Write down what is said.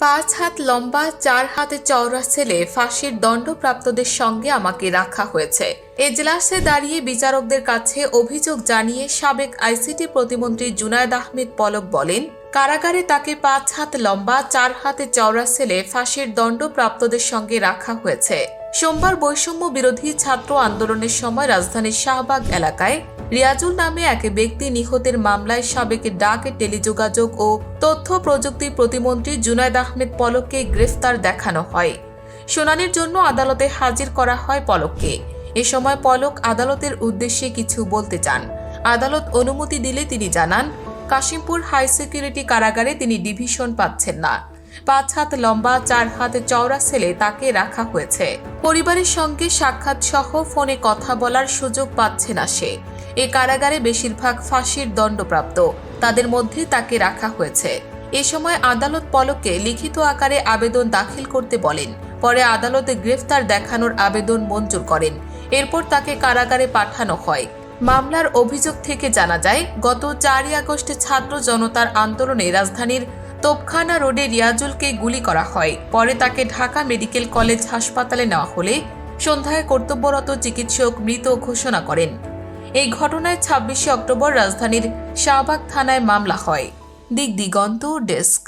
5 হাত লম্বা 4 হাতে চওড়া ছেলে ফাঁসির দণ্ডপ্রাপ্তদের সঙ্গে আমাকে রাখা হয়েছে। এজলাসে দাঁড়িয়ে বিচারকদের কাছে অভিযোগ জানিয়ে সাবেক আইসিটি প্রতিমন্ত্রী জুনায়েদ আহমেদ পলক বলেন, কারাগারে তাকে 5 হাত লম্বা 4 হাতে চওড়া ছেলে ফাঁসির দণ্ডপ্রাপ্তদের সঙ্গে রাখা হয়েছে। সোমবার বৈষম্য বিরোধী ছাত্র আন্দোলনের সময় রাজধানীর শাহবাগ এলাকায় রিয়াজুল নামে এক ব্যক্তি নিহতের মামলায় সাবেক ডাক, টেলিযোগাযোগ ও তথ্য প্রযুক্তি প্রতিমন্ত্রী জুনায়েদ আহমেদ পলককে গ্রেফতার দেখানো হয়। শুনানির জন্য আদালতে হাজির করা হয় পলককে। এ সময় পলক আদালতের উদ্দেশ্যে কিছু বলতে চান। আদালত অনুমতি দিলে তিনি জানান, কাশিমপুর হাই সিকিউরিটি কারাগারে তিনি ডিভিশন পাচ্ছেন না। 5 হাত লম্বা 4 হাতে চওড়া ছেলে তাকে রাখা হয়েছে। পরিবারের সঙ্গে সাক্ষাৎ সহ ফোনে কথা বলার সুযোগ পাচ্ছে না সে। এ কারাগারে বেশিরভাগ ফাঁসির দণ্ডপ্রাপ্ত, তাদের মধ্যে তাকে রাখা হয়েছে। এ সময় আদালত পলককে লিখিত আকারে আবেদন দাখিল করতে বলেন। পরে আদালতে গ্রেফতার দেখানোর আবেদন মঞ্জুর করেন। এরপর তাকে কারাগারে পাঠানো হয়। মামলার অভিযোগ থেকে জানা যায়, গত 4 আগস্ট ছাত্র জনতার আন্দোলনে রাজধানীর তোপখানা রোডে রিয়াজুলকে গুলি করা হয়। পরে তাকে ঢাকা মেডিকেল কলেজ হাসপাতালে নেওয়া হলে সন্ধ্যায় কর্তব্যরত চিকিৎসক মৃত ঘোষণা করেন। এই ঘটনায় 26 অক্টোবর রাজধানীর শাহবাগ থানায় মামলা হয়। দিগদিগন্ত ডেস্ক।